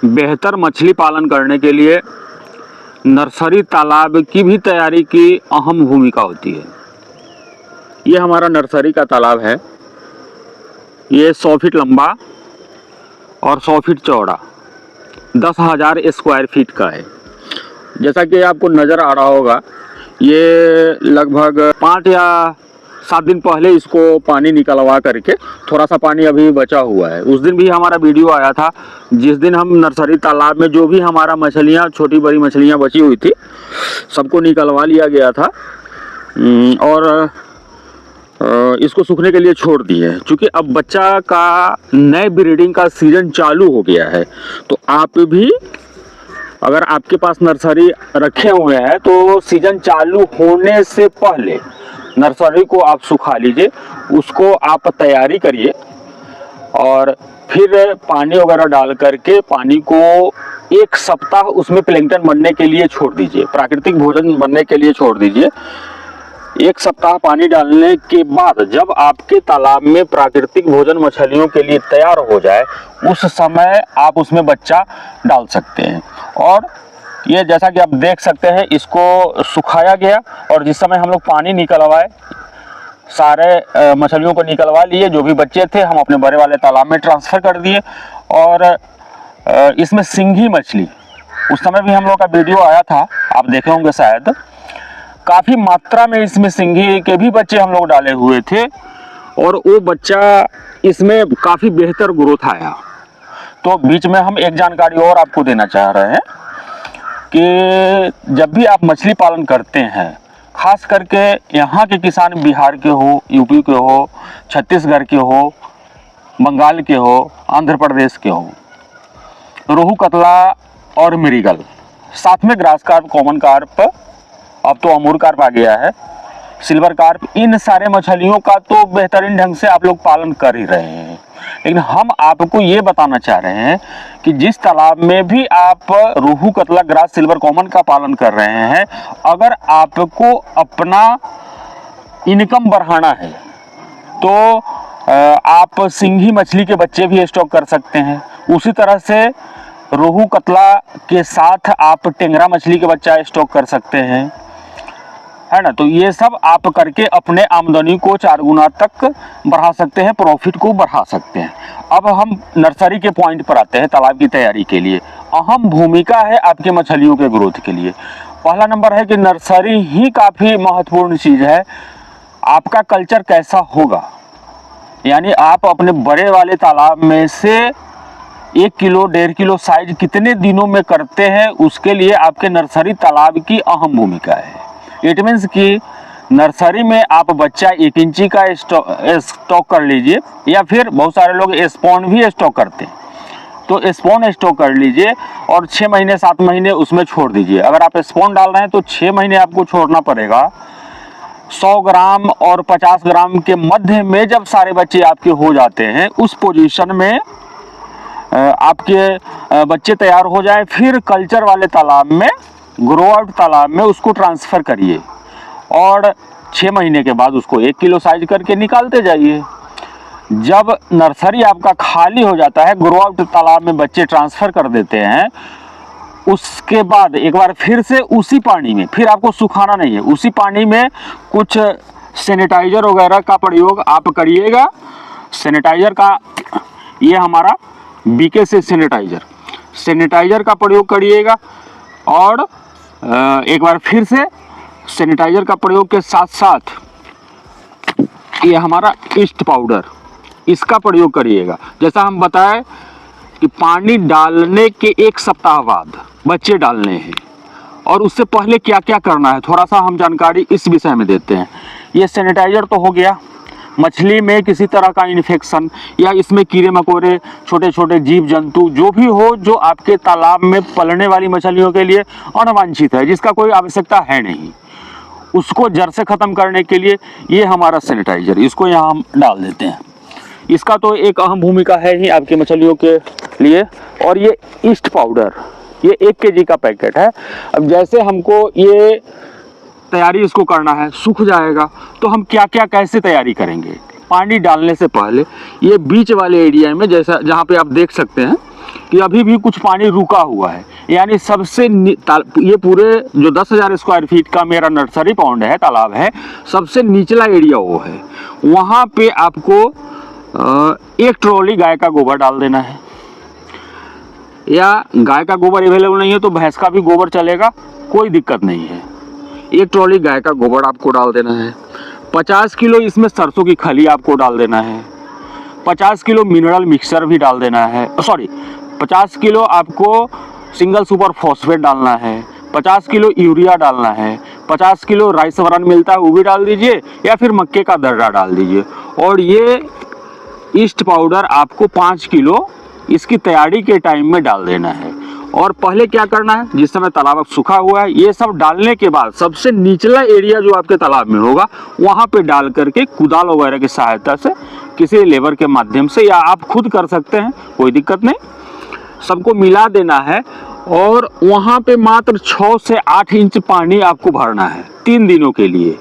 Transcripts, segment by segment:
बेहतर मछली पालन करने के लिए नर्सरी तालाब की भी तैयारी की अहम भूमिका होती है। ये हमारा नर्सरी का तालाब है। ये 100 फीट लंबा और 100 फीट चौड़ा 10,000 स्क्वायर फीट का है। जैसा कि आपको नज़र आ रहा होगा, ये लगभग 5 या 7 दिन पहले इसको पानी निकलवा करके थोड़ा सा पानी अभी बचा हुआ है। उस दिन भी हमारा वीडियो आया था, जिस दिन हम नर्सरी तालाब में जो भी हमारा मछलियाँ, छोटी बड़ी मछलियाँ बची हुई थी, सबको निकलवा लिया गया था और इसको सूखने के लिए छोड़ दिए। क्योंकि अब बच्चा का नए ब्रीडिंग का सीजन चालू हो गया है, तो आप भी अगर आपके पास नर्सरी रखे हुए हैं तो सीजन चालू होने से पहले नर्सरी को आप सुखा लीजिए, उसको आप तैयारी करिए और फिर पानी वगैरह डाल करके पानी को 1 सप्ताह उसमें प्लैंक्टन बनने के लिए छोड़ दीजिए, प्राकृतिक भोजन बनने के लिए छोड़ दीजिए। 1 सप्ताह पानी डालने के बाद जब आपके तालाब में प्राकृतिक भोजन मछलियों के लिए तैयार हो जाए, उस समय आप उसमें बच्चा डाल सकते हैं। और ये जैसा कि आप देख सकते हैं, इसको सुखाया गया और जिस समय हम लोग पानी निकलवाए, सारे मछलियों को निकलवा लिए, जो भी बच्चे थे हम अपने बड़े वाले तालाब में ट्रांसफ़र कर दिए। और इसमें सिंघी मछली, उस समय भी हम लोग का वीडियो आया था, आप देखे होंगे शायद, काफ़ी मात्रा में इसमें सिंघी के भी बच्चे हम लोग डाले हुए थे और वो बच्चा इसमें काफ़ी बेहतर ग्रोथ आया। तो बीच में हम एक जानकारी और आपको देना चाह रहे हैं कि जब भी आप मछली पालन करते हैं, खास करके यहाँ के किसान बिहार के हो, यूपी के हो, छत्तीसगढ़ के हो, बंगाल के हो, आंध्र प्रदेश के हो, रोहू, कतला और मृगल, साथ में ग्रास कार्प, कॉमन कार्प, अब तो अमूर कार्प आ गया है, सिल्वर कार्प, इन सारे मछलियों का तो बेहतरीन ढंग से आप लोग पालन कर ही रहे हैं। लेकिन हम आपको ये बताना चाह रहे हैं कि जिस तालाब में भी आप रोहू, कतला, ग्रास, सिल्वर, कॉमन का पालन कर रहे हैं, अगर आपको अपना इनकम बढ़ाना है तो आप सिंघी मछली के बच्चे भी स्टॉक कर सकते हैं। उसी तरह से रोहू, कतला के साथ आप टेंगरा मछली के बच्चा स्टॉक कर सकते हैं, है ना। तो ये सब आप करके अपने आमदनी को 4 गुना तक बढ़ा सकते हैं, प्रॉफिट को बढ़ा सकते हैं। अब हम नर्सरी के पॉइंट पर आते हैं। तालाब की तैयारी के लिए अहम भूमिका है आपके मछलियों के ग्रोथ के लिए। पहला नंबर है कि नर्सरी ही काफ़ी महत्वपूर्ण चीज़ है। आपका कल्चर कैसा होगा, यानी आप अपने बड़े वाले तालाब में से 1 किलो 1.5 किलो साइज कितने दिनों में करते हैं, उसके लिए आपके नर्सरी तालाब की अहम भूमिका है। इट मीन्स कि नर्सरी में आप बच्चा 1 इंची का स्टॉक कर लीजिए, या फिर बहुत सारे लोग स्पॉन भी स्टॉक करते हैं, तो स्पॉन स्टॉक कर लीजिए और 6 महीने 7 महीने उसमें छोड़ दीजिए। अगर आप स्पॉन डाल रहे हैं तो 6 महीने आपको छोड़ना पड़ेगा। 100 ग्राम और 50 ग्राम के मध्य में जब सारे बच्चे आपके हो जाते हैं, उस पोजीशन में आपके बच्चे तैयार हो जाए, फिर कल्चर वाले तालाब में, ग्रो आउट तालाब में उसको ट्रांसफ़र करिए और 6 महीने के बाद उसको 1 किलो साइज करके निकालते जाइए। जब नर्सरी आपका खाली हो जाता है, ग्रो आउट तालाब में बच्चे ट्रांसफ़र कर देते हैं, उसके बाद एक बार फिर से उसी पानी में, फिर आपको सुखाना नहीं है, उसी पानी में कुछ सैनिटाइज़र वगैरह का प्रयोग आप करिएगा। सैनिटाइज़र का, ये हमारा बीके से सैनिटाइज़र का प्रयोग करिएगा और एक बार फिर से सैनिटाइज़र का प्रयोग के साथ साथ ये हमारा ईस्ट पाउडर, इसका प्रयोग करिएगा। जैसा हम बताएं कि पानी डालने के 1 सप्ताह बाद बच्चे डालने हैं और उससे पहले क्या क्या करना है, थोड़ा सा हम जानकारी इस विषय में देते हैं। ये सैनिटाइज़र तो हो गया। मछली में किसी तरह का इन्फेक्शन या इसमें कीड़े मकोड़े, छोटे छोटे जीव जंतु जो भी हो, जो आपके तालाब में पलने वाली मछलियों के लिए अनवांछित है, जिसका कोई आवश्यकता है नहीं, उसको जड़ से ख़त्म करने के लिए ये हमारा सैनिटाइज़र, इसको यहाँ हम डाल देते हैं। इसका तो एक अहम भूमिका है ही आपकी मछलियों के लिए। और ये ईस्ट पाउडर, ये 1 kg का पैकेट है। अब जैसे हमको ये तैयारी इसको करना है, सूख जाएगा, तो हम क्या क्या कैसे तैयारी करेंगे। पानी डालने से पहले ये बीच वाले एरिया में, जैसा जहाँ पे आप देख सकते हैं, कि अभी भी कुछ पानी रुका हुआ है। यानी सबसे ये पूरे जो 10,000 स्क्वायर फीट का मेरा नर्सरी पॉन्ड है, तालाब है, सबसे निचला एरिया वो है। वहाँ पे आपको 1 ट्रॉली गाय का गोबर डाल देना है, या गाय का गोबर अवेलेबल नहीं है तो भैंस का भी गोबर चलेगा, कोई दिक्कत नहीं है। 1 ट्रॉली गाय का गोबर आपको डाल देना है। 50 किलो इसमें सरसों की खली आपको डाल देना है। 50 किलो मिनरल मिक्सचर भी डाल देना है, 50 किलो आपको सिंगल सुपर फॉस्फेट डालना है। 50 किलो यूरिया डालना है। 50 किलो राइस ब्रान मिलता है वो भी डाल दीजिए, या फिर मक्के का दर्रा डाल दीजिए। और ये ईस्ट पाउडर आपको 5 किलो इसकी तैयारी के टाइम में डाल देना है। और पहले क्या करना है, जिस समय तालाब सूखा हुआ है, ये सब डालने के बाद सबसे निचला एरिया जो आपके तालाब में होगा वहाँ पे डाल करके कुदाल वगैरह की सहायता से, किसी लेबर के माध्यम से, या आप खुद कर सकते हैं, कोई दिक्कत नहीं, सबको मिला देना है। और वहाँ पे मात्र 6 से 8 इंच पानी आपको भरना है 3 दिनों के लिए।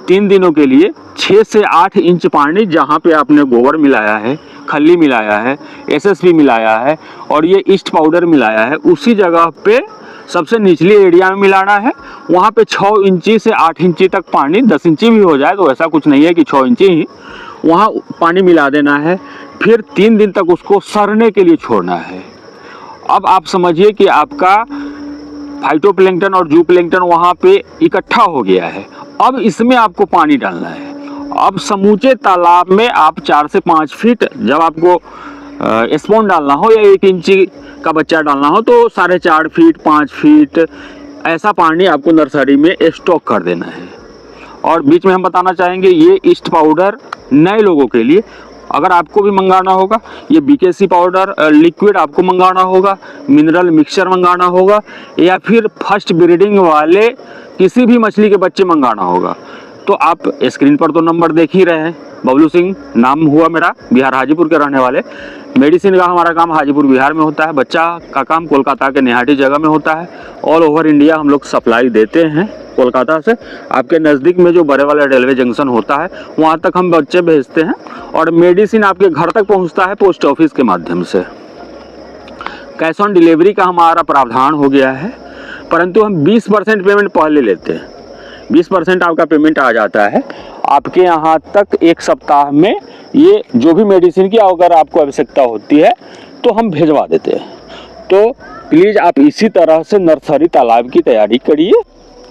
3 दिनों के लिए 6 से 8 इंच पानी, जहाँ पे आपने गोबर मिलाया है, खली मिलाया है, एसएसपी मिलाया है और ये ईस्ट पाउडर मिलाया है, उसी जगह पे सबसे निचली एरिया में मिलाना है। वहाँ पे 6 इंची से 8 इंची तक पानी, 10 इंची भी हो जाए तो ऐसा कुछ नहीं है कि 6 इंची ही, वहाँ पानी मिला देना है। फिर 3 दिन तक उसको सड़ने के लिए छोड़ना है। अब आप समझिए कि आपका फाइटोप्लैंक्टन और जूप्लैंक्टन वहाँ पे इकट्ठा हो गया है। अब इसमें आपको पानी डालना है। अब समूचे तालाब में आप 4 से 5 फीट, जब आपको स्पॉन डालना हो या 1 इंची का बच्चा डालना हो तो 4.5 फीट 5 फीट ऐसा पानी आपको नर्सरी में स्टॉक कर देना है। और बीच में हम बताना चाहेंगे, ये ईस्ट पाउडर नए लोगों के लिए, अगर आपको भी मंगाना होगा, ये बीकेसी पाउडर लिक्विड आपको मंगाना होगा, मिनरल मिक्सचर मंगाना होगा, या फिर फर्स्ट ब्रीडिंग वाले किसी भी मछली के बच्चे मंगाना होगा, तो आप स्क्रीन पर तो नंबर देख ही रहे हैं। बबलू सिंह नाम हुआ मेरा, बिहार हाजीपुर के रहने वाले। मेडिसिन का हमारा काम हाजीपुर बिहार में होता है, बच्चा का काम कोलकाता के नेहाटी जगह में होता है। ऑल ओवर इंडिया हम लोग सप्लाई देते हैं। कोलकाता से आपके नज़दीक में जो बड़े वाला रेलवे जंक्शन होता है वहाँ तक हम बच्चे भेजते हैं, और मेडिसिन आपके घर तक पहुँचता है पोस्ट ऑफिस के माध्यम से। कैश ऑन डिलीवरी का हमारा प्रावधान हो गया है, परंतु हम 20% पेमेंट पहले लेते हैं। 20% आपका पेमेंट आ जाता है आपके यहाँ तक 1 सप्ताह में। ये जो भी मेडिसिन की अगर आपको आवश्यकता होती है तो हम भेजवा देते हैं। तो प्लीज़ आप इसी तरह से नर्सरी तालाब की तैयारी करिए।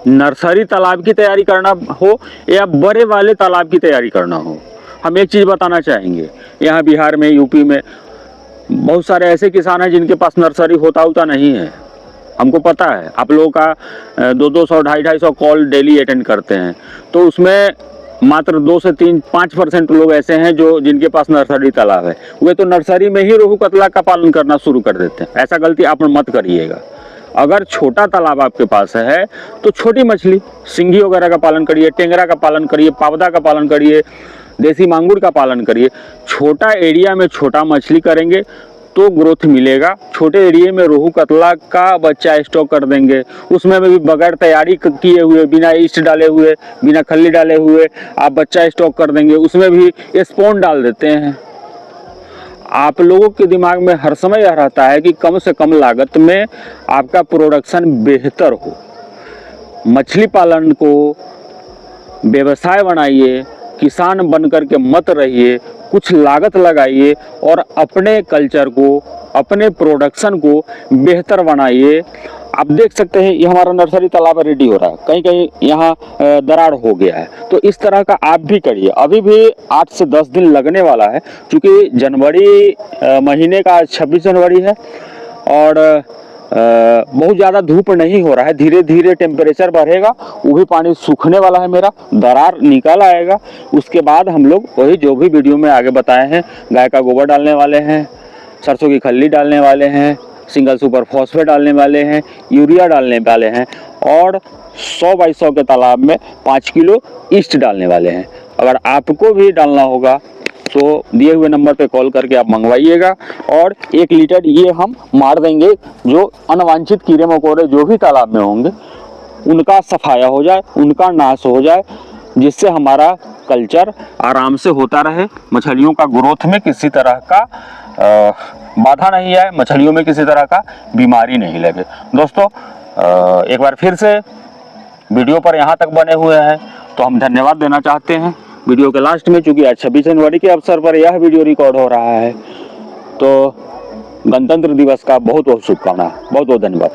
नर्सरी तालाब की तैयारी करना हो या बड़े वाले तालाब की तैयारी करना हो, हम एक चीज़ बताना चाहेंगे, यहाँ बिहार में, यूपी में बहुत सारे ऐसे किसान हैं जिनके पास नर्सरी होता नहीं है। हमको पता है, आप लोगों का 200 250 कॉल डेली अटेंड करते हैं, तो उसमें मात्र 2 से 5% लोग ऐसे हैं जो जिनके पास नर्सरी तालाब है। वे तो नर्सरी में ही रोहू कतला का पालन करना शुरू कर देते हैं। ऐसा गलती आप मत करिएगा। अगर छोटा तालाब आपके पास है तो छोटी मछली, सिंगी वगैरह का पालन करिए, टेंगरा का पालन करिए, पावदा का पालन करिए, देसी मांगुर का पालन करिए। छोटा एरिया में छोटा मछली करेंगे तो ग्रोथ मिलेगा। छोटे एरिया में रोहू कतला का बच्चा स्टॉक कर देंगे, उसमें भी बगैर तैयारी किए हुए, बिना ईस्ट डाले हुए, बिना खल्ली डाले हुए आप बच्चा स्टॉक कर देंगे, उसमें भी स्पॉन डाल देते हैं। आप लोगों के दिमाग में हर समय यह रहता है कि कम से कम लागत में आपका प्रोडक्शन बेहतर हो। मछली पालन को व्यवसाय बनाइए, किसान बनकर के मत रहिए, कुछ लागत लगाइए और अपने कल्चर को, अपने प्रोडक्शन को बेहतर बनाइए। आप देख सकते हैं ये हमारा नर्सरी तालाब रेडी हो रहा है, कहीं कहीं यहाँ दरार हो गया है, तो इस तरह का आप भी करिए। अभी भी 8 से 10 दिन लगने वाला है, क्योंकि जनवरी महीने का 26 जनवरी है और बहुत ज़्यादा धूप नहीं हो रहा है। धीरे धीरे टेम्परेचर बढ़ेगा, वो भी पानी सूखने वाला है, मेरा दरार निकल आएगा। उसके बाद हम लोग वही जो भी वीडियो में आगे बताए हैं, गाय का गोबर डालने वाले हैं, सरसों की खल्ली डालने वाले हैं, सिंगल सुपर फॉस्फेट डालने वाले हैं, यूरिया डालने वाले हैं और 100 बाई 100 के तालाब में 5 किलो ईस्ट डालने वाले हैं। अगर आपको भी डालना होगा तो दिए हुए नंबर पे कॉल करके आप मंगवाइएगा और 1 लीटर ये हम मार देंगे। जो अनवांछित कीड़े मकोड़े जो भी तालाब में होंगे उनका सफाया हो जाए, उनका नाश हो जाए, जिससे हमारा कल्चर आराम से होता रहे, मछलियों का ग्रोथ में किसी तरह का बाधा नहीं आए, मछलियों में किसी तरह का बीमारी नहीं लगे। दोस्तों एक बार फिर से वीडियो पर यहाँ तक बने हुए हैं तो हम धन्यवाद देना चाहते हैं। वीडियो के लास्ट में, चूंकि आज 26 जनवरी के अवसर पर यह वीडियो रिकॉर्ड हो रहा है, तो गणतंत्र दिवस का बहुत बहुत शुभकामना, बहुत बहुत धन्यवाद।